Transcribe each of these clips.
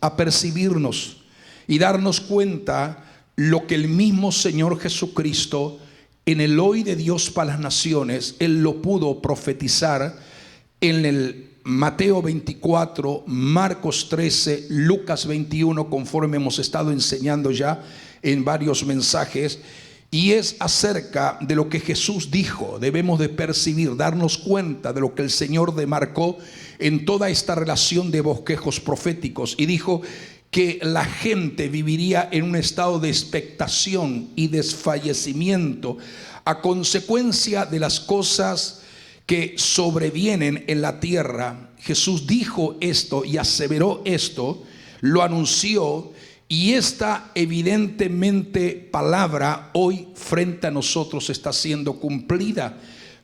a percibirnos y darnos cuenta lo que el mismo Señor Jesucristo en el hoy de Dios para las naciones, Él lo pudo profetizar en el Mateo 24, Marcos 13, Lucas 21, conforme hemos estado enseñando ya en varios mensajes. Y es acerca de lo que Jesús dijo. Debemos de percibir, darnos cuenta de lo que el Señor demarcó en toda esta relación de bosquejos proféticos. Y dijo que la gente viviría en un estado de expectación y desfallecimiento a consecuencia de las cosas que sobrevienen en la tierra. Jesús dijo esto y aseveró esto, lo anunció. Y esta evidentemente palabra hoy frente a nosotros está siendo cumplida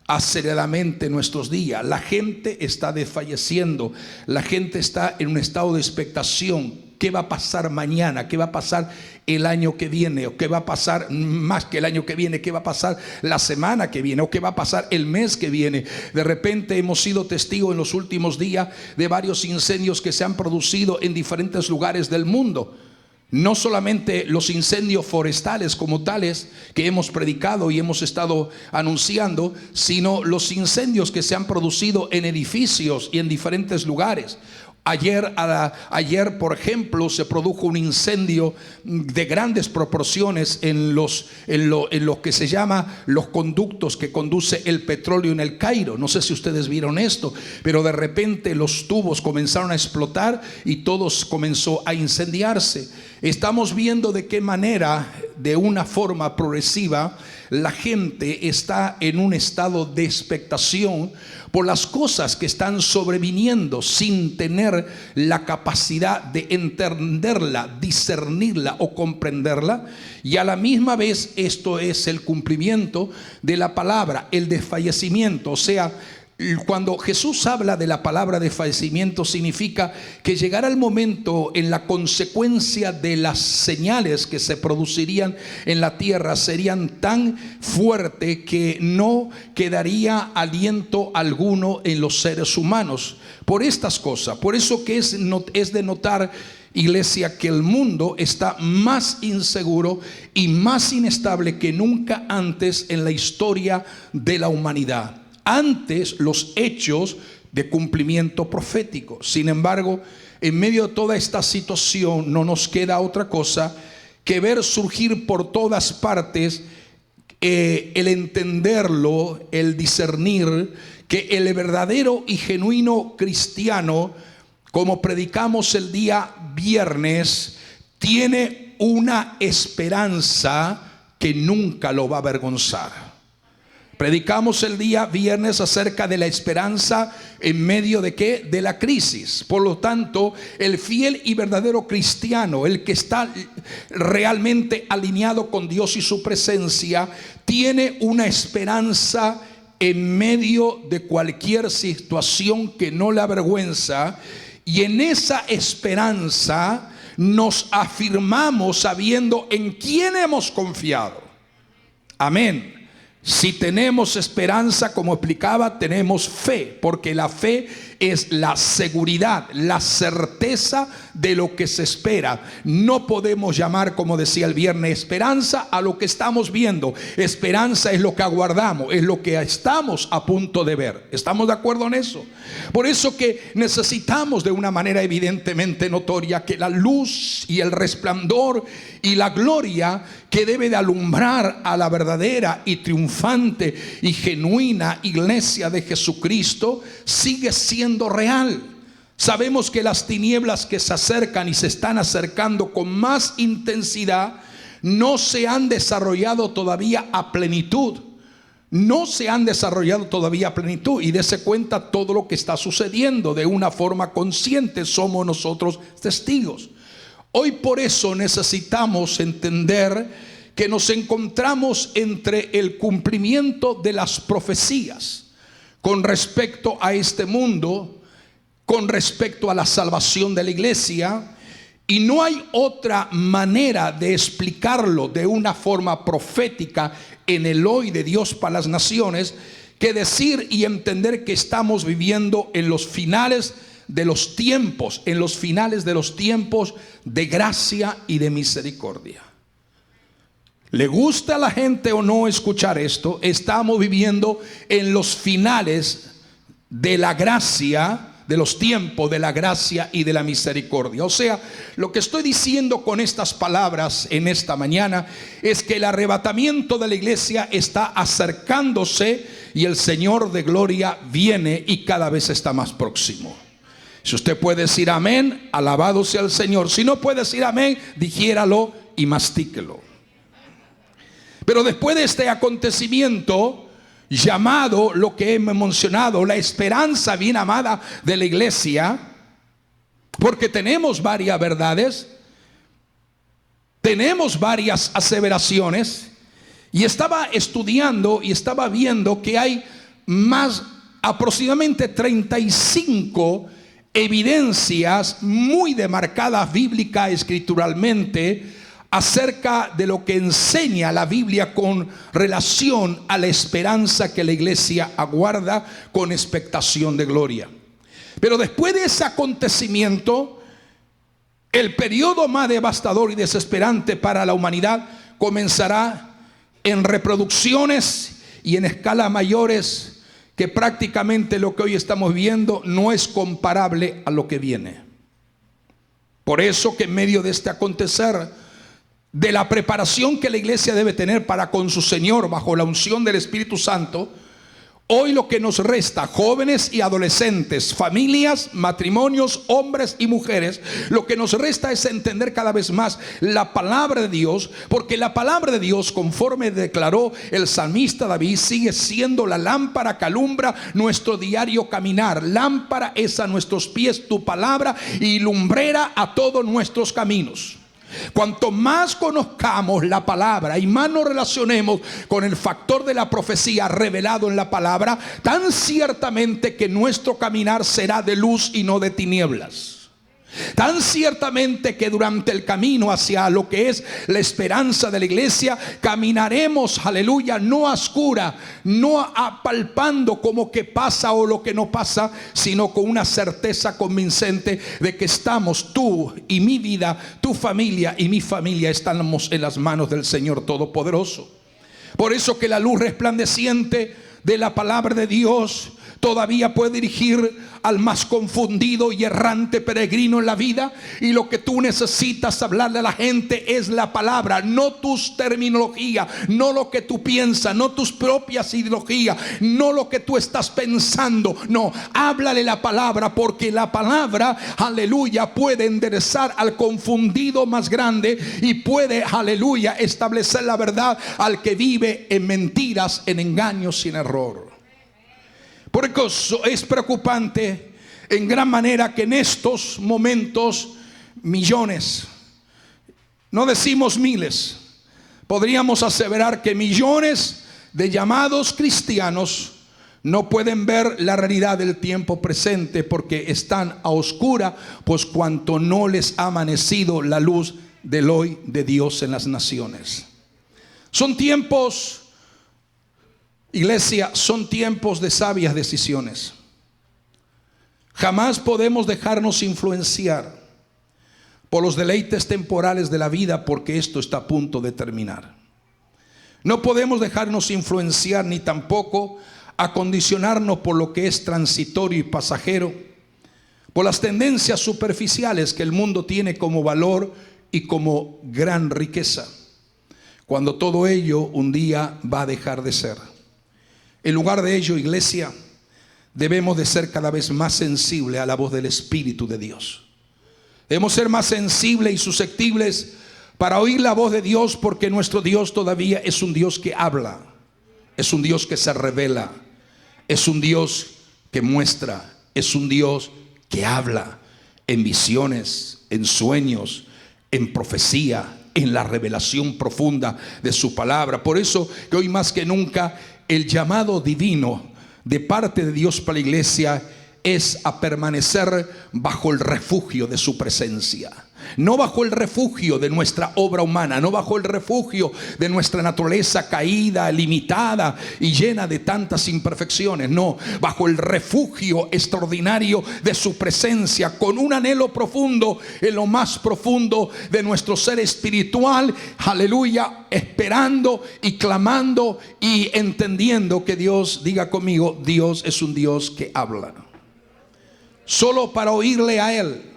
aceleradamente en nuestros días. La gente está desfalleciendo, la gente está en un estado de expectación. ¿Qué va a pasar mañana? ¿Qué va a pasar el año que viene? ¿O qué va a pasar más que el año que viene? ¿Qué va a pasar la semana que viene? ¿O qué va a pasar el mes que viene? De repente hemos sido testigos en los últimos días de varios incendios que se han producido en diferentes lugares del mundo. No solamente los incendios forestales como tales que hemos predicado y hemos estado anunciando, sino los incendios que se han producido en edificios y en diferentes lugares. Ayer, por ejemplo, se produjo un incendio de grandes proporciones en lo que se llama los conductos que conduce el petróleo en el Cairo. No sé si ustedes vieron esto, pero de repente los tubos comenzaron a explotar y todo comenzó a incendiarse. Estamos viendo de qué manera, de una forma progresiva, la gente está en un estado de expectación por las cosas que están sobreviniendo sin tener la capacidad de entenderla, discernirla o comprenderla. Y a la misma vez esto es el cumplimiento de la palabra, el desfallecimiento. O sea, cuando Jesús habla de la palabra desfallecimiento, significa que llegará el momento en la consecuencia de las señales que se producirían en la tierra serían tan fuertes que no quedaría aliento alguno en los seres humanos por estas cosas. Por eso que es de notar, iglesia, que el mundo está más inseguro y más inestable que nunca antes en la historia de la humanidad. Antes los hechos de cumplimiento profético. Sin embargo, en medio de toda esta situación no nos queda otra cosa que ver surgir por todas partes el entenderlo, el discernir que el verdadero y genuino cristiano, como predicamos el día viernes, tiene una esperanza que nunca lo va a avergonzar. Predicamos el día viernes acerca de la esperanza en medio de ¿qué? De la crisis. Por lo tanto, el fiel y verdadero cristiano, el que está realmente alineado con Dios y su presencia, tiene una esperanza en medio de cualquier situación que no le avergüenza. Y en esa esperanza nos afirmamos sabiendo en quién hemos confiado. Amén. Si tenemos esperanza, como explicaba, tenemos fe, porque la fe es la seguridad, la certeza de lo que se espera. No podemos llamar, como decía el viernes, esperanza a lo que estamos viendo. Esperanza es lo que aguardamos, es lo que estamos a punto de ver. ¿Estamos de acuerdo en eso? Por eso que necesitamos de una manera evidentemente notoria que la luz y el resplandor y la gloria que debe de alumbrar a la verdadera y triunfante y genuina iglesia de Jesucristo sigue siendo real. Sabemos que las tinieblas que se acercan y se están acercando con más intensidad no se han desarrollado todavía a plenitud. No se han desarrollado todavía a plenitud. Y dése cuenta todo lo que está sucediendo de una forma consciente. Somos nosotros testigos. Hoy por eso necesitamos entender que nos encontramos entre el cumplimiento de las profecías con respecto a este mundo, con respecto a la salvación de la iglesia, y no hay otra manera de explicarlo de una forma profética en el hoy de Dios para las naciones que decir y entender que estamos viviendo en los finales de los tiempos, en los finales de los tiempos de gracia y de misericordia. ¿Le gusta a la gente o no escuchar esto? Estamos viviendo en los finales de la gracia, de los tiempos de la gracia y de la misericordia. O sea, lo que estoy diciendo con estas palabras en esta mañana es que el arrebatamiento de la iglesia está acercándose y el Señor de gloria viene y cada vez está más próximo. Si usted puede decir amén, alabado sea el Señor. Si no puede decir amén, dijéralo y mastíquelo. Pero después de este acontecimiento llamado, lo que hemos mencionado, la esperanza bien amada de la iglesia, porque tenemos varias verdades, tenemos varias aseveraciones, y estaba estudiando y estaba viendo que hay más aproximadamente 35 evidencias muy demarcadas bíblica escrituralmente acerca de lo que enseña la Biblia con relación a la esperanza que la iglesia aguarda con expectación de gloria. Pero después de ese acontecimiento, el periodo más devastador y desesperante para la humanidad comenzará en reproducciones y en escalas mayores, que prácticamente lo que hoy estamos viendo no es comparable a lo que viene. Por eso que en medio de este acontecer, de la preparación que la iglesia debe tener para con su Señor bajo la unción del Espíritu Santo, hoy lo que nos resta, jóvenes y adolescentes, familias, matrimonios, hombres y mujeres, lo que nos resta es entender cada vez más la palabra de Dios, porque la palabra de Dios, conforme declaró el salmista David, sigue siendo la lámpara que alumbra nuestro diario caminar. Lámpara es a nuestros pies tu palabra y lumbrera a todos nuestros caminos. Cuanto más conozcamos la palabra y más nos relacionemos con el factor de la profecía revelado en la palabra, tan ciertamente que nuestro caminar será de luz y no de tinieblas. Tan ciertamente que durante el camino hacia lo que es la esperanza de la iglesia, caminaremos, aleluya, no a oscura, no apalpando como que pasa o lo que no pasa, sino con una certeza convincente de que estamos, tú y mi vida, tu familia y mi familia, estamos en las manos del Señor Todopoderoso. Por eso que la luz resplandeciente de la palabra de Dios todavía puede dirigir al más confundido y errante peregrino en la vida, y lo que tú necesitas hablarle a la gente es la palabra, no tus terminologías, no lo que tú piensas, no tus propias ideologías, no lo que tú estás pensando. No, háblale la palabra, porque la palabra, aleluya, puede enderezar al confundido más grande y puede, aleluya, establecer la verdad al que vive en mentiras, en engaños y en error. Por eso es preocupante en gran manera que en estos momentos millones, no decimos miles, podríamos aseverar que millones de llamados cristianos no pueden ver la realidad del tiempo presente, porque están a oscura, pues cuanto no les ha amanecido la luz del hoy de Dios en las naciones. Son tiempos, iglesia, son tiempos de sabias decisiones. Jamás podemos dejarnos influenciar por los deleites temporales de la vida, porque esto está a punto de terminar. No podemos dejarnos influenciar ni tampoco acondicionarnos por lo que es transitorio y pasajero, por las tendencias superficiales que el mundo tiene como valor y como gran riqueza, cuando todo ello un día va a dejar de ser. En lugar de ello, iglesia, debemos de ser cada vez más sensibles a la voz del Espíritu de Dios. Debemos ser más sensibles y susceptibles para oír la voz de Dios, porque nuestro Dios todavía es un Dios que habla, es un Dios que se revela, es un Dios que muestra, es un Dios que habla en visiones, en sueños, en profecía, en la revelación profunda de su palabra. Por eso que hoy más que nunca el llamado divino de parte de Dios para la iglesia es a permanecer bajo el refugio de su presencia. no bajo el refugio de nuestra obra humana, no bajo el refugio de nuestra naturaleza caída, limitada y llena de tantas imperfecciones. No, bajo el refugio extraordinario de su presencia, con un anhelo profundo en lo más profundo de nuestro ser espiritual, aleluya, esperando y clamando y entendiendo que Dios, diga conmigo, Dios es un Dios que habla. Solo para oírle a Él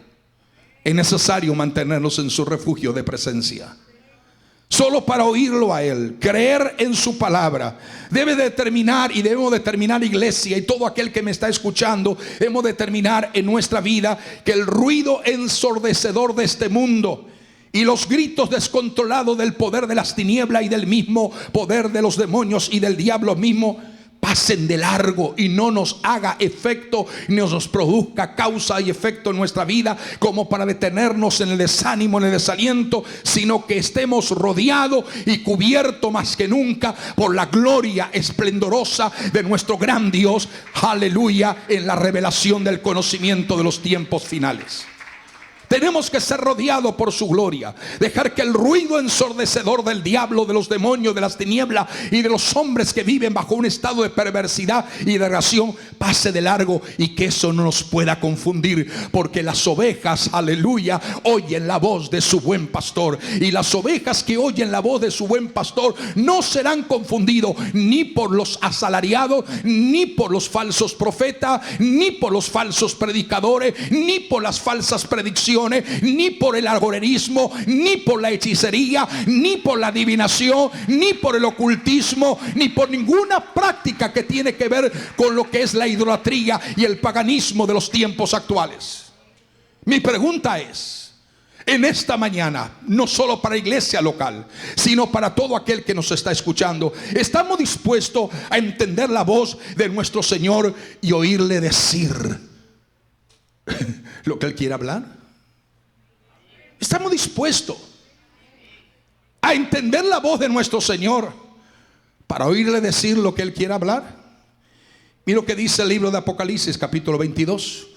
es necesario mantenernos en su refugio de presencia. Solo para oírlo a Él, creer en su palabra, debe determinar, y debemos determinar, iglesia, y todo aquel que me está escuchando, debemos determinar en nuestra vida que el ruido ensordecedor de este mundo y los gritos descontrolados del poder de las tinieblas y del mismo poder de los demonios y del diablo mismo pasen de largo y no nos haga efecto, ni nos produzca causa y efecto en nuestra vida como para detenernos en el desánimo, en el desaliento, sino que estemos rodeados y cubiertos más que nunca por la gloria esplendorosa de nuestro gran Dios, aleluya, en la revelación del conocimiento de los tiempos finales. Tenemos que ser rodeados por su gloria. Dejar que el ruido ensordecedor del diablo, de los demonios, de las tinieblas y de los hombres que viven bajo un estado de perversidad y degradación pase de largo, y que eso no nos pueda confundir, porque las ovejas, aleluya, oyen la voz de su buen pastor, y las ovejas que oyen la voz de su buen pastor no serán confundidos ni por los asalariados, ni por los falsos profetas, ni por los falsos predicadores, ni por las falsas predicciones, ni por el agorerismo, ni por la hechicería, ni por la adivinación, ni por el ocultismo, ni por ninguna práctica que tiene que ver con lo que es la idolatría y el paganismo de los tiempos actuales. Mi pregunta es, en esta mañana, no solo para iglesia local, sino para todo aquel que nos está escuchando, ¿estamos dispuestos a entender la voz de nuestro Señor y oírle decir lo que Él quiere hablar? ¿Estamos dispuestos a entender la voz de nuestro Señor para oírle decir lo que Él quiere hablar? Mira lo que dice el libro de Apocalipsis capítulo 22.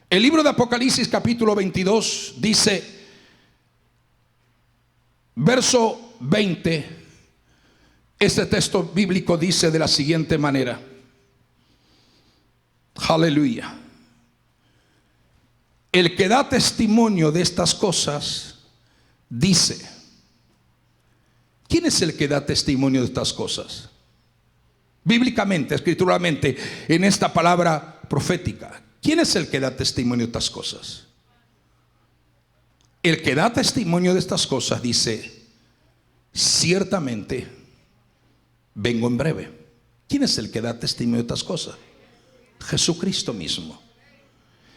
El libro de Apocalipsis capítulo 22 dice, verso 20, este texto bíblico dice de la siguiente manera, aleluya: el que da testimonio de estas cosas dice. ¿Quién es el que da testimonio de estas cosas? Bíblicamente, escrituralmente, en esta palabra profética, ¿quién es el que da testimonio de estas cosas? El que da testimonio de estas cosas dice, ciertamente vengo en breve. ¿Quién es el que da testimonio de estas cosas? Jesucristo mismo.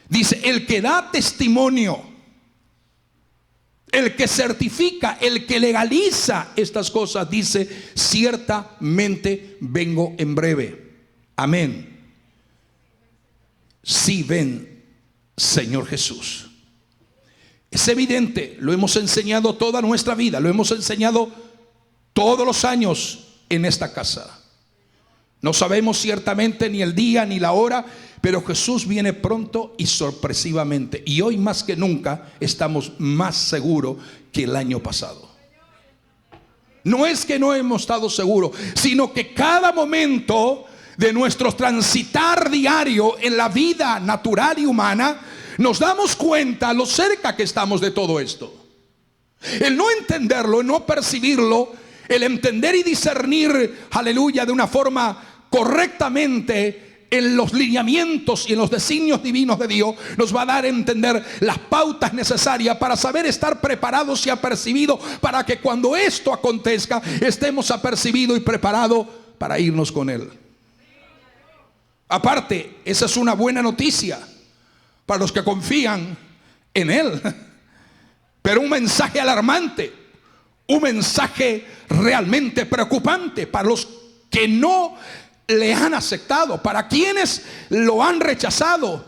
Dice, el que da testimonio, el que certifica, el que legaliza estas cosas, dice, ciertamente vengo en breve. Amén. Sí, ven, Señor Jesús. Es evidente, lo hemos enseñado toda nuestra vida, lo hemos enseñado todos los años en esta casa. No sabemos ciertamente ni el día ni la hora, pero Jesús viene pronto y sorpresivamente. Y hoy más que nunca estamos más seguros que el año pasado. No es que no hemos estado seguros, sino que cada momento de nuestro transitar diario en la vida natural y humana, nos damos cuenta lo cerca que estamos de todo esto. El no entenderlo, el no percibirlo, el entender y discernir, aleluya, de una forma correctamente en los lineamientos y en los designios divinos de Dios, nos va a dar a entender las pautas necesarias para saber estar preparados y apercibidos, para que cuando esto acontezca estemos apercibidos y preparados para irnos con Él. Aparte, esa es una buena noticia para los que confían en Él, pero un mensaje alarmante, un mensaje realmente preocupante para los que no le han aceptado, para quienes lo han rechazado,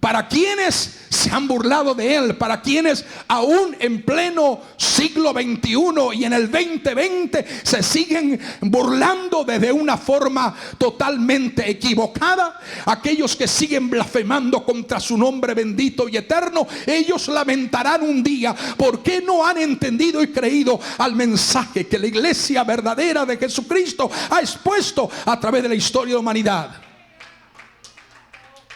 para quienes se han burlado de Él, para quienes aún en pleno siglo XXI y en el 2020 se siguen burlando de una forma totalmente equivocada, aquellos que siguen blasfemando contra su nombre bendito y eterno, ellos lamentarán un día por qué no han entendido y creído al mensaje que la iglesia verdadera de Jesucristo ha expuesto a través de la historia de la humanidad.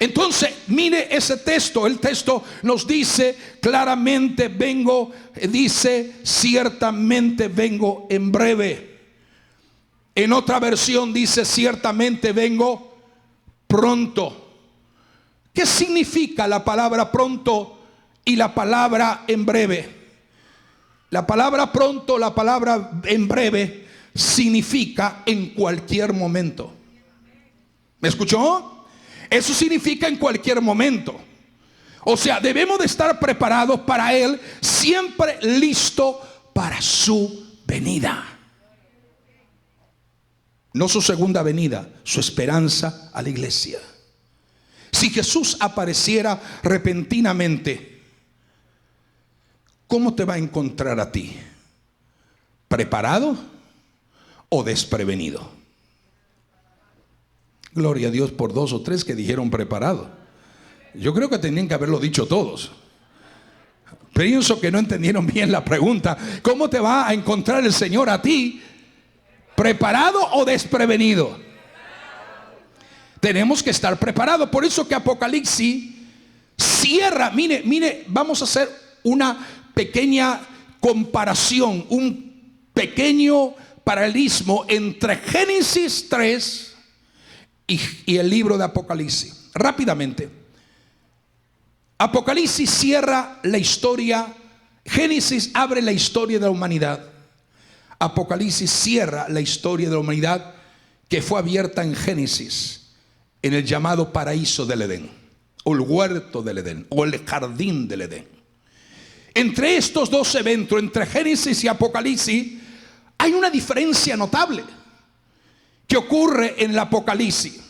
Entonces, mire ese texto. El texto nos dice claramente: vengo, dice, ciertamente vengo en breve. En otra versión dice: ciertamente vengo pronto. ¿Qué significa la palabra pronto y la palabra en breve? La palabra pronto, la palabra en breve significa en cualquier momento. ¿Me escuchó? Eso significa en cualquier momento. O sea, debemos de estar preparados para Él, siempre listo para su venida. No su segunda venida, su esperanza a la iglesia. Si Jesús apareciera repentinamente, ¿cómo te va a encontrar a ti? ¿Preparado o desprevenido? Gloria a Dios por 2 o 3 que dijeron preparado. Yo creo que tenían que haberlo dicho todos. Pienso que no entendieron bien la pregunta. ¿Cómo te va a encontrar el Señor a ti? ¿Preparado o desprevenido? Tenemos que estar preparados. Por eso que Apocalipsis cierra. Mire, vamos a hacer una pequeña comparación, un pequeño paralelismo entre Génesis 3 y el libro de Apocalipsis. Rápidamente, Apocalipsis cierra la historia. Génesis abre la historia de la humanidad. Apocalipsis cierra la historia de la humanidad que fue abierta en Génesis, en el llamado paraíso del Edén, o el huerto del Edén, o el jardín del Edén. Entre estos dos eventos, entre Génesis y Apocalipsis, hay una diferencia notable que ocurre en el Apocalipsis.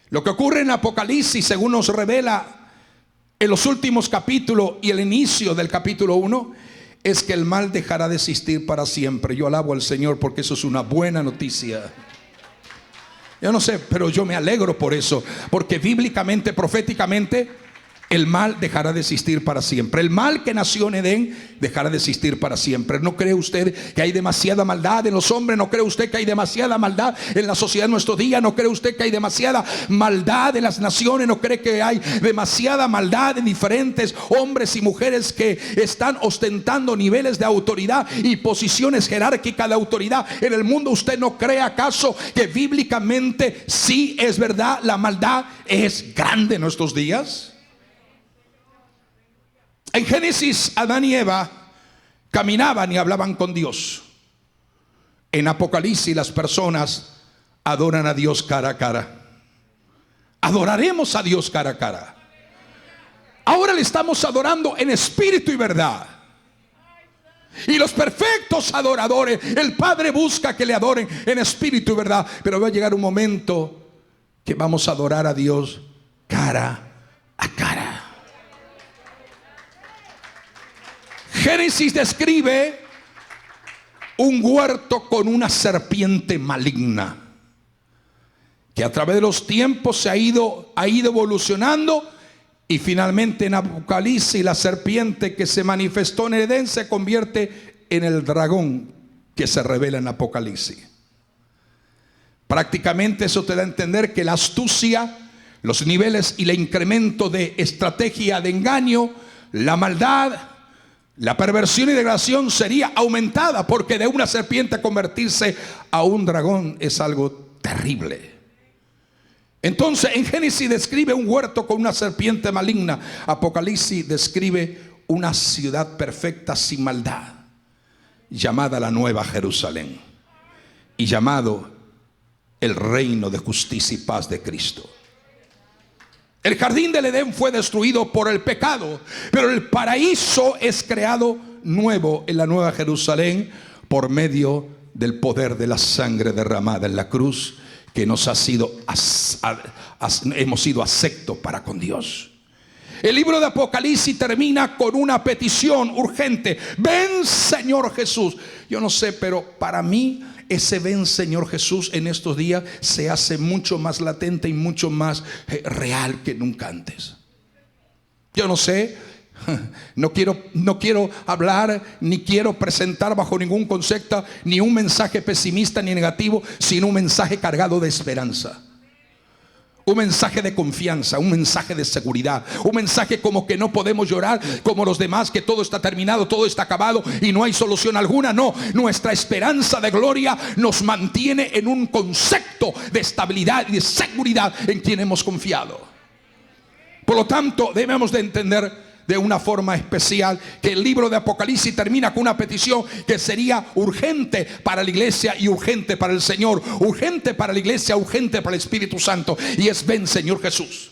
Lo que ocurre en el Apocalipsis, según nos revela en los últimos capítulos y el inicio del capítulo 1, es que el mal dejará de existir para siempre. Yo alabo al Señor porque eso es una buena noticia. Yo no sé, pero yo me alegro por eso, porque bíblicamente, proféticamente, el mal dejará de existir para siempre. El mal que nació en Edén dejará de existir para siempre. ¿No cree usted que hay demasiada maldad en los hombres? ¿No cree usted que hay demasiada maldad en la sociedad de nuestros días? ¿No cree usted que hay demasiada maldad en las naciones? ¿No cree que hay demasiada maldad en diferentes hombres y mujeres que están ostentando niveles de autoridad y posiciones jerárquicas de autoridad en el mundo? ¿Usted no cree acaso que bíblicamente sí es verdad, la maldad es grande en nuestros días? En Génesis, Adán y Eva caminaban y hablaban con Dios. En Apocalipsis, las personas adoran a Dios cara a cara. Adoraremos a Dios cara a cara. Ahora le estamos adorando en espíritu y verdad. Y los perfectos adoradores, el Padre busca que le adoren en espíritu y verdad. Pero va a llegar un momento que vamos a adorar a Dios cara a cara. Génesis describe un huerto con una serpiente maligna que a través de los tiempos se ha ido evolucionando, y finalmente en Apocalipsis la serpiente que se manifestó en Edén se convierte en el dragón que se revela en Apocalipsis. Prácticamente eso te da a entender que la astucia, los niveles y el incremento de estrategia de engaño, la maldad, la perversión y degradación sería aumentada, porque de una serpiente convertirse a un dragón es algo terrible. Entonces en Génesis describe un huerto con una serpiente maligna. Apocalipsis describe una ciudad perfecta sin maldad, llamada la Nueva Jerusalén, y llamado el reino de justicia y paz de Cristo. El jardín del Edén fue destruido por el pecado, pero el paraíso es creado nuevo en la Nueva Jerusalén por medio del poder de la sangre derramada en la cruz, que nos ha sido hemos sido aceptos para con Dios. El libro de Apocalipsis termina con una petición urgente: ven, Señor Jesús. Yo no sé, pero para mí ese ven, Señor Jesús, en estos días se hace mucho más latente y mucho más real que nunca antes. Yo no sé, no quiero hablar ni quiero presentar bajo ningún concepto ni un mensaje pesimista ni negativo, sino un mensaje cargado de esperanza. Un mensaje de confianza, un mensaje de seguridad, un mensaje como que no podemos llorar como los demás, que todo está terminado, todo está acabado y no hay solución alguna. No, nuestra esperanza de gloria nos mantiene en un concepto de estabilidad y de seguridad en quien hemos confiado. Por lo tanto, debemos de entender de una forma especial que el libro de Apocalipsis termina con una petición que sería urgente para la iglesia y urgente para el Señor, urgente para la iglesia, urgente para el Espíritu Santo, y es: ven, Señor Jesús.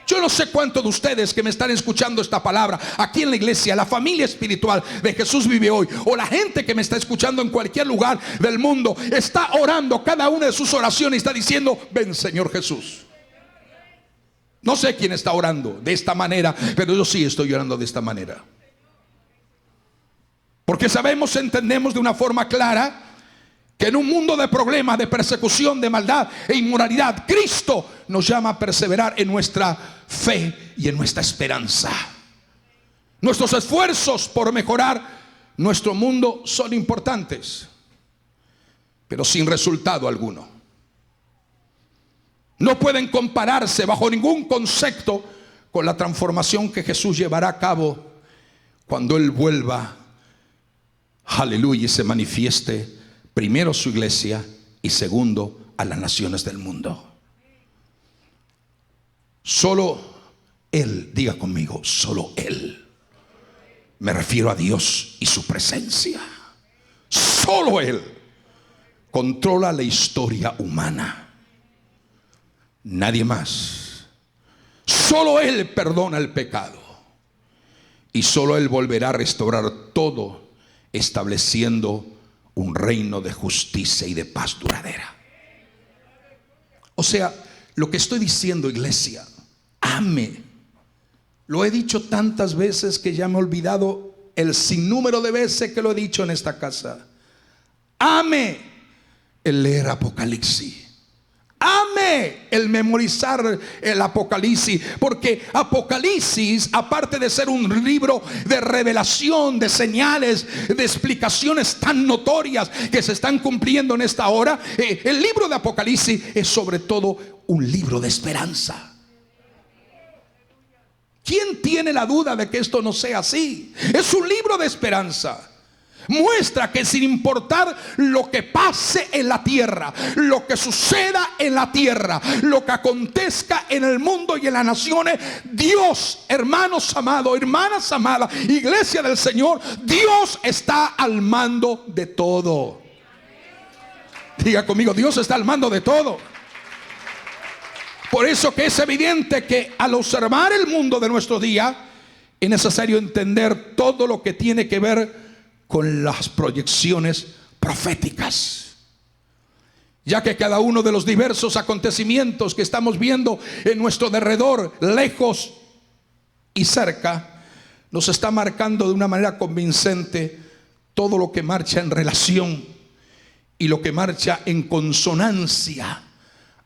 Yo no sé cuántos de ustedes que me están escuchando esta palabra aquí en la iglesia, la familia espiritual de Jesús Vive Hoy, o la gente que me está escuchando en cualquier lugar del mundo, está orando cada una de sus oraciones y está diciendo: ven, Señor Jesús. No sé quién está orando de esta manera, pero yo sí estoy orando de esta manera. Porque sabemos, entendemos de una forma clara que en un mundo de problemas, de persecución, de maldad e inmoralidad, Cristo nos llama a perseverar en nuestra fe y en nuestra esperanza. Nuestros esfuerzos por mejorar nuestro mundo son importantes, pero sin resultado alguno. No pueden compararse bajo ningún concepto con la transformación que Jesús llevará a cabo cuando Él vuelva, aleluya, y se manifieste primero a su iglesia y segundo a las naciones del mundo. Solo Él, diga conmigo, solo Él. Me refiero a Dios y su presencia. Solo Él controla la historia humana. Nadie más. Solo Él perdona el pecado. Y solo Él volverá a restaurar todo, estableciendo un reino de justicia y de paz duradera. O sea, lo que estoy diciendo, iglesia, ame. Lo he dicho tantas veces que ya me he olvidado el sinnúmero de veces que lo he dicho en esta casa. Ame el leer Apocalipsis. Ame el memorizar el Apocalipsis, porque Apocalipsis, aparte de ser un libro de revelación, de señales, de explicaciones tan notorias que se están cumpliendo en esta hora, el libro de Apocalipsis es sobre todo un libro de esperanza. ¿Quién tiene la duda de que esto no sea así? Es un libro de esperanza. Muestra que sin importar lo que pase en la tierra, lo que suceda en la tierra, lo que acontezca en el mundo y en las naciones, Dios, hermanos amados, hermanas amadas, iglesia del Señor, Dios está al mando de todo. Diga conmigo, Dios está al mando de todo. Por eso que es evidente que al observar el mundo de nuestro día, es necesario entender todo lo que tiene que ver con las proyecciones proféticas, ya que cada uno de los diversos acontecimientos que estamos viendo en nuestro derredor, lejos y cerca, nos está marcando de una manera convincente todo lo que marcha en relación y lo que marcha en consonancia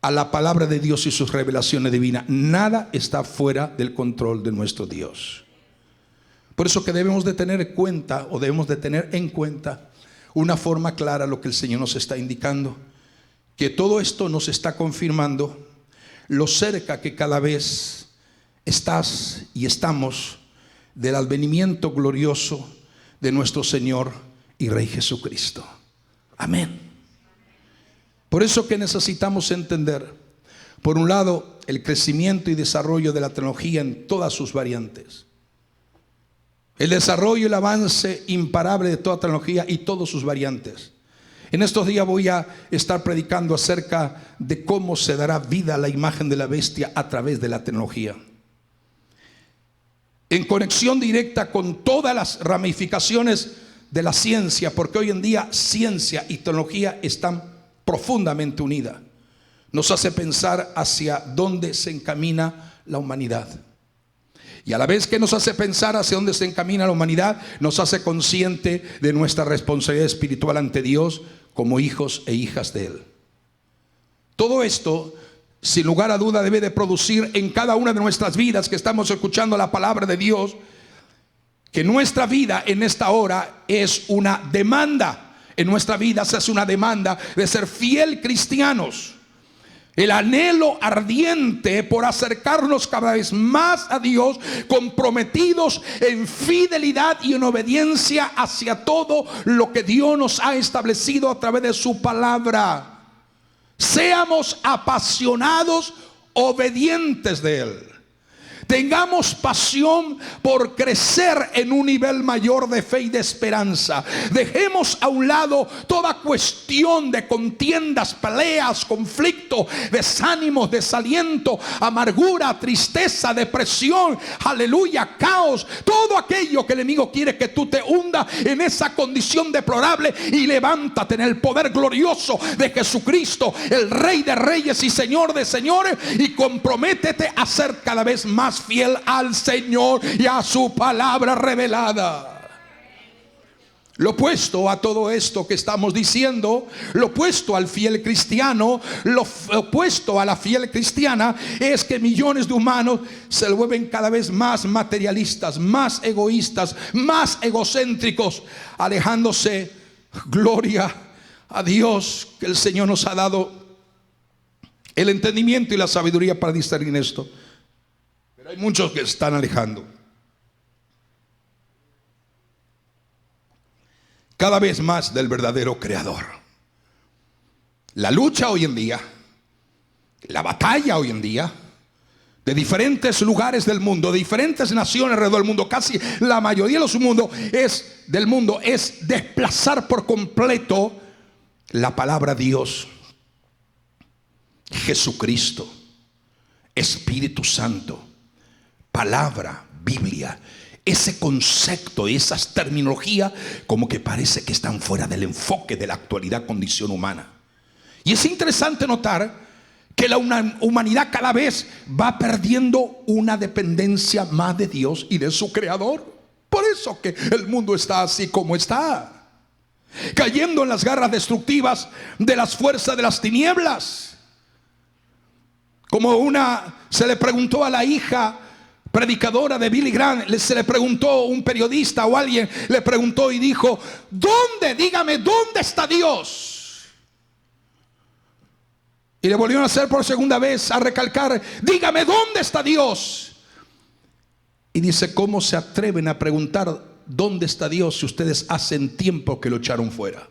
a la palabra de Dios y sus revelaciones divinas. Nada está fuera del control de nuestro Dios. Por eso que debemos de tener en cuenta, o debemos de tener en cuenta una forma clara lo que el Señor nos está indicando, que todo esto nos está confirmando lo cerca que cada vez estás y estamos del advenimiento glorioso de nuestro Señor y Rey Jesucristo. Amén. Por eso que necesitamos entender, por un lado, el crecimiento y desarrollo de la tecnología en todas sus variantes. El desarrollo y el avance imparable de toda tecnología y todas sus variantes. En estos días voy a estar predicando acerca de cómo se dará vida a la imagen de la bestia a través de la tecnología. En conexión directa con todas las ramificaciones de la ciencia, porque hoy en día ciencia y tecnología están profundamente unidas. Nos hace pensar hacia dónde se encamina la humanidad. Y a la vez que nos hace pensar hacia dónde se encamina la humanidad, nos hace consciente de nuestra responsabilidad espiritual ante Dios como hijos e hijas de Él. Todo esto, sin lugar a duda, debe de producir en cada una de nuestras vidas que estamos escuchando la palabra de Dios, que nuestra vida en esta hora es una demanda. En nuestra vida se hace una demanda de ser fiel cristianos. El anhelo ardiente por acercarnos cada vez más a Dios, comprometidos en fidelidad y en obediencia hacia todo lo que Dios nos ha establecido a través de su palabra. Seamos apasionados, obedientes de Él. Tengamos pasión por crecer en un nivel mayor de fe y de esperanza. Dejemos a un lado toda cuestión de contiendas, peleas, conflicto, desánimos, desaliento, amargura, tristeza, depresión, aleluya, caos. Todo aquello que el enemigo quiere que tú te hunda en esa condición deplorable, y levántate en el poder glorioso de Jesucristo, el Rey de Reyes y Señor de Señores, y comprométete a ser cada vez más fiel al Señor y a su palabra revelada. Lo opuesto a todo esto que estamos diciendo, lo opuesto al fiel cristiano, lo opuesto a la fiel cristiana, es que millones de humanos se vuelven cada vez más materialistas, más egoístas, más egocéntricos, alejándose, gloria a Dios, que el Señor nos ha dado el entendimiento y la sabiduría para discernir esto. Hay muchos que se están alejando cada vez más del verdadero Creador. La lucha hoy en día, la batalla hoy en día, de diferentes lugares del mundo, de diferentes naciones alrededor del mundo, casi la mayoría de los mundos del mundo, es desplazar por completo la palabra Dios, Jesucristo, Espíritu Santo, palabra, Biblia. Ese concepto, esas terminologías, como que parece que están fuera del enfoque de la actualidad condición humana. Y es interesante notar que la humanidad cada vez va perdiendo una dependencia más de Dios y de su Creador. Por eso que el mundo está así como está, cayendo en las garras destructivas de las fuerzas de las tinieblas. Como se le preguntó a la hija predicadora de Billy Graham, se le preguntó, un periodista o alguien le preguntó y dijo: dígame, ¿dónde está Dios? Y le volvieron a hacer por segunda vez, a recalcar: dígame, ¿dónde está Dios? Y dice: ¿cómo se atreven a preguntar dónde está Dios si ustedes hacen tiempo que lo echaron fuera?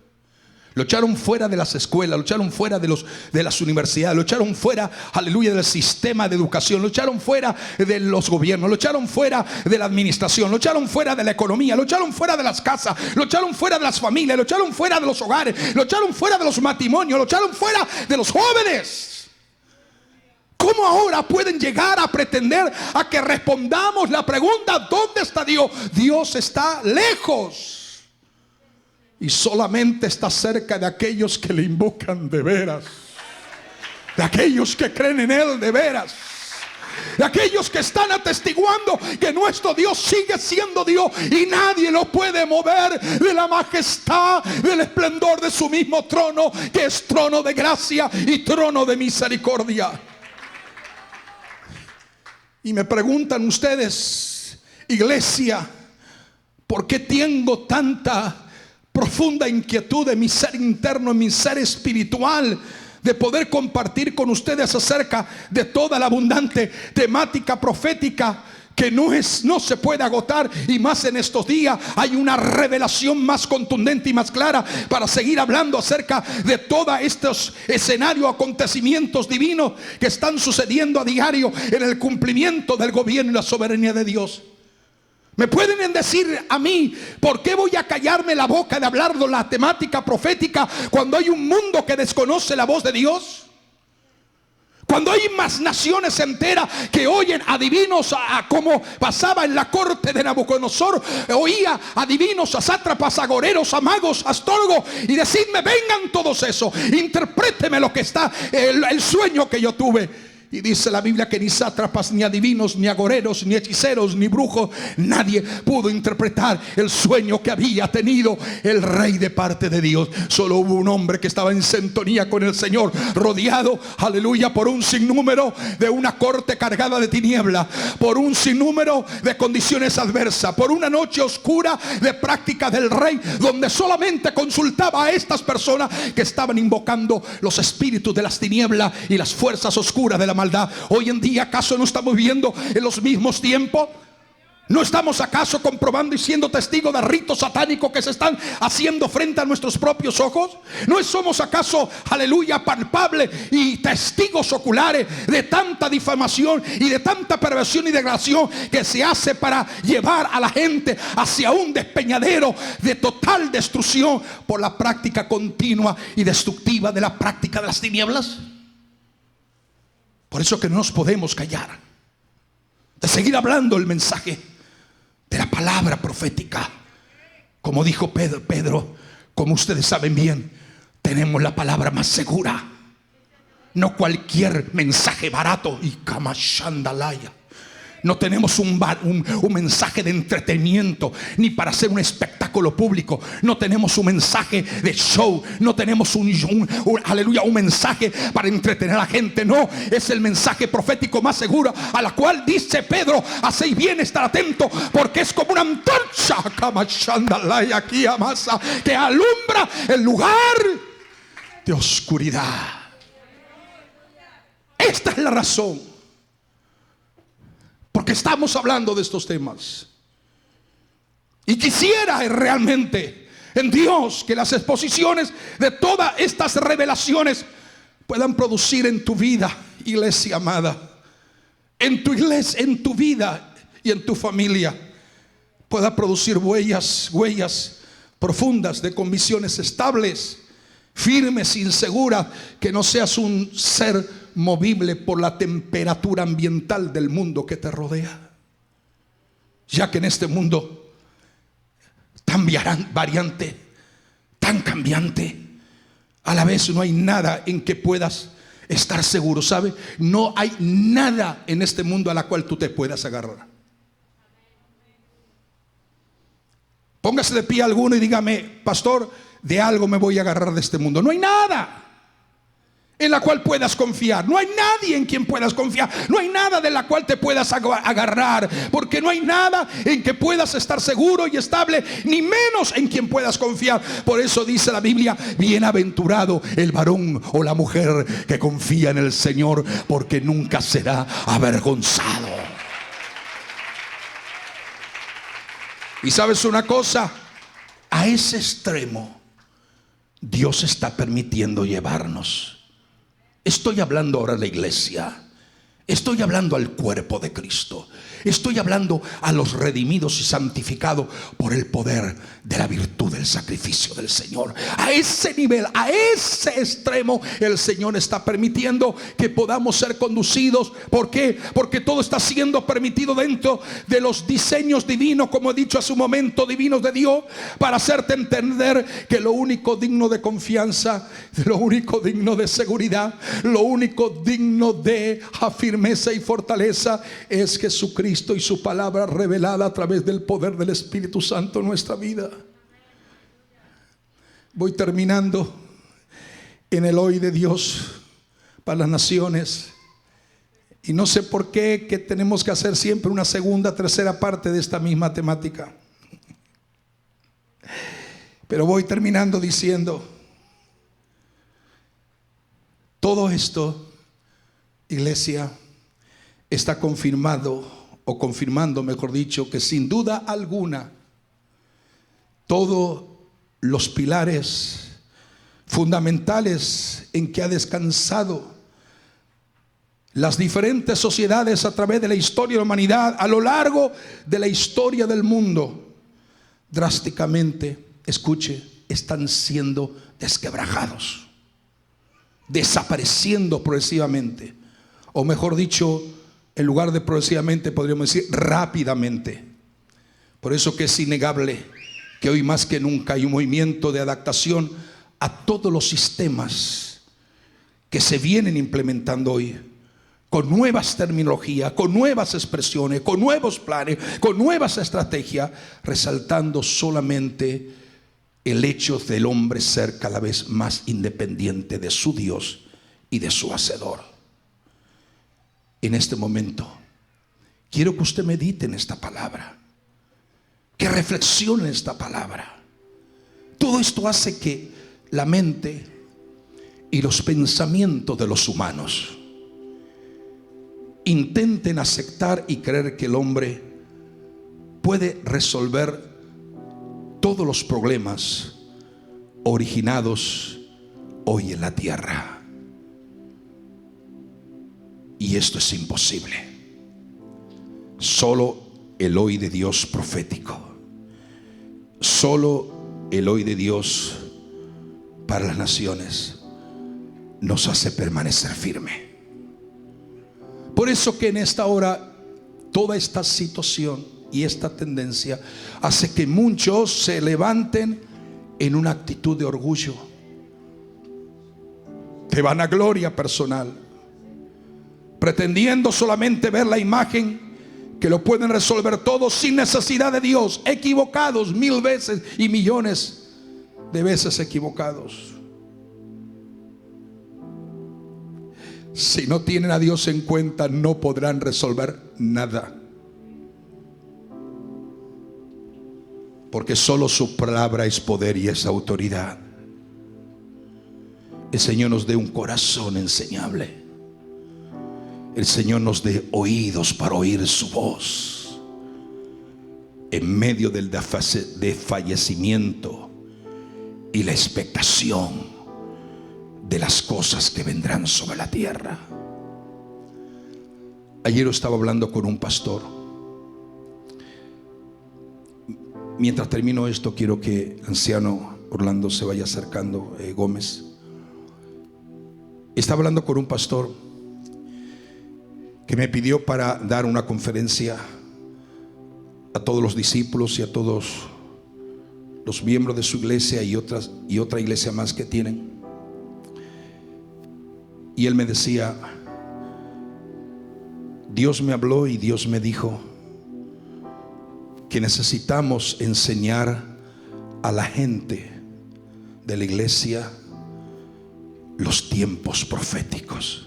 Lo echaron fuera de las escuelas, lo echaron fuera de las universidades, lo echaron fuera, aleluya, del sistema de educación, lo echaron fuera de los gobiernos, lo echaron fuera de la administración, lo echaron fuera de la economía, lo echaron fuera de las casas, lo echaron fuera de las familias, lo echaron fuera de los hogares, lo echaron fuera de los matrimonios, lo echaron fuera de los jóvenes. ¿Cómo ahora pueden llegar a pretender a que respondamos la pregunta: ¿dónde está Dios? Dios está lejos y solamente está cerca de aquellos que le invocan de veras, de aquellos que creen en Él de veras, de aquellos que están atestiguando que nuestro Dios sigue siendo Dios y nadie lo puede mover de la majestad, del esplendor de su mismo trono, que es trono de gracia y trono de misericordia. Y me preguntan ustedes, iglesia, ¿por qué tengo tanta profunda inquietud en mi ser interno, en mi ser espiritual, de poder compartir con ustedes acerca de toda la abundante temática profética que no se puede agotar? Y más en estos días hay una revelación más contundente y más clara para seguir hablando acerca de todos estos escenarios, acontecimientos divinos que están sucediendo a diario en el cumplimiento del gobierno y la soberanía de Dios. ¿Me pueden decir a mí por qué voy a callarme la boca de hablar de la temática profética cuando hay un mundo que desconoce la voz de Dios? Cuando hay más naciones enteras que oyen adivinos, como pasaba en la corte de Nabucodonosor, oía adivinos, a sátrapas, agoreros, a magos, a astrólogos, y decidme: vengan todos esos, interpréteme lo que está, el sueño que yo tuve. Y dice la Biblia que ni sátrapas, ni adivinos, ni agoreros, ni hechiceros, ni brujos, nadie pudo interpretar el sueño que había tenido el rey de parte de Dios. Solo hubo un hombre que estaba en sintonía con el Señor, rodeado, aleluya, por un sinnúmero de una corte cargada de tiniebla, por un sinnúmero de condiciones adversas, por una noche oscura de práctica del rey, donde solamente consultaba a estas personas que estaban invocando los espíritus de las tinieblas y las fuerzas oscuras de la maldad. Hoy en día, ¿acaso no estamos viviendo en los mismos tiempos? ¿No estamos acaso comprobando y siendo testigos de ritos satánicos que se están haciendo frente a nuestros propios ojos? ¿No somos acaso, aleluya, palpables y testigos oculares de tanta difamación y de tanta perversión y degradación que se hace para llevar a la gente hacia un despeñadero de total destrucción por la práctica continua y destructiva de la práctica de las tinieblas? Por eso que no nos podemos callar, de seguir hablando el mensaje de la palabra profética. Como dijo Pedro, como ustedes saben bien, tenemos la palabra más segura, no cualquier mensaje barato. Y kamashandalaya. No tenemos un mensaje de entretenimiento, ni para hacer un espectáculo público. No tenemos un mensaje de show. No tenemos un mensaje para entretener a la gente. No, es el mensaje profético más seguro, a la cual dice Pedro: hacéis bien estar atento, porque es como una antorcha que alumbra el lugar de oscuridad. Esta es la razón porque estamos hablando de estos temas. Y quisiera realmente en Dios que las exposiciones de todas estas revelaciones puedan producir en tu vida, iglesia amada, en tu iglesia, en tu vida y en tu familia, pueda producir huellas profundas de convicciones estables, firmes, inseguras, que no seas un ser movible por la temperatura ambiental del mundo que te rodea. Ya que en este mundo tan variante, tan cambiante, a la vez no hay nada en que puedas estar seguro, ¿sabe? No hay nada en este mundo a la cual tú te puedas agarrar. Póngase de pie alguno y dígame: pastor, de algo me voy a agarrar de este mundo. No hay nada en la cual puedas confiar. No hay nadie en quien puedas confiar. No hay nada de la cual te puedas agarrar, porque no hay nada en que puedas estar seguro y estable, ni menos en quien puedas confiar. Por eso dice la Biblia: bienaventurado el varón o la mujer que confía en el Señor, porque nunca será avergonzado. Y sabes una cosa, a ese extremo Dios está permitiendo llevarnos. Estoy hablando ahora a la iglesia. Estoy hablando al cuerpo de Cristo. Estoy hablando a los redimidos y santificados por el poder de la virtud del sacrificio del Señor. A ese nivel, a ese extremo, el Señor está permitiendo que podamos ser conducidos. ¿Por qué? Porque todo está siendo permitido dentro de los diseños divinos, como he dicho hace un momento, divinos de Dios, para hacerte entender que lo único digno de confianza, lo único digno de seguridad, lo único digno de firmeza y fortaleza es Jesucristo y su palabra revelada a través del poder del Espíritu Santo en nuestra vida. Voy terminando en el hoy de Dios para las naciones. Y no sé por qué que tenemos que hacer siempre una segunda, tercera parte de esta misma temática. Pero voy terminando diciendo: todo esto, iglesia, está confirmado, o confirmando mejor dicho, que sin duda alguna todos los pilares fundamentales en que ha descansado las diferentes sociedades a través de la historia de la humanidad, a lo largo de la historia del mundo, drásticamente, escuche, están siendo desquebrajados, desapareciendo progresivamente. O mejor dicho, en lugar de progresivamente, podríamos decir rápidamente. Por eso que es innegable que hoy más que nunca hay un movimiento de adaptación a todos los sistemas que se vienen implementando hoy, con nuevas terminologías, con nuevas expresiones, con nuevos planes, con nuevas estrategias, resaltando solamente el hecho del hombre ser cada vez más independiente de su Dios y de su Hacedor. En este momento quiero que usted medite en esta palabra, que reflexione en esta palabra. Todo esto hace que la mente y los pensamientos de los humanos intenten aceptar y creer que el hombre puede resolver todos los problemas originados hoy en la tierra. Y esto es imposible. Solo el hoy de Dios profético, solo el hoy de Dios para las naciones nos hace permanecer firme. Por eso que en esta hora toda esta situación y esta tendencia hace que muchos se levanten en una actitud de orgullo, de vanagloria personal, pretendiendo solamente ver la imagen que lo pueden resolver todo sin necesidad de Dios, equivocados 1000 veces y millones de veces equivocados. Si no tienen a Dios en cuenta, no podrán resolver nada, porque solo su palabra es poder y es autoridad. El Señor nos dé un corazón enseñable. El Señor nos dé oídos para oír su voz en medio del desfallecimiento y la expectación de las cosas que vendrán sobre la tierra. Ayer estaba hablando con un pastor. Mientras termino esto, quiero que el anciano Orlando se vaya acercando, Gómez. Estaba hablando con un pastor que me pidió para dar una conferencia a todos los discípulos y a todos los miembros de su iglesia y otra iglesia más que tienen. Y él me decía: Dios me habló y Dios me dijo que necesitamos enseñar a la gente de la iglesia los tiempos proféticos.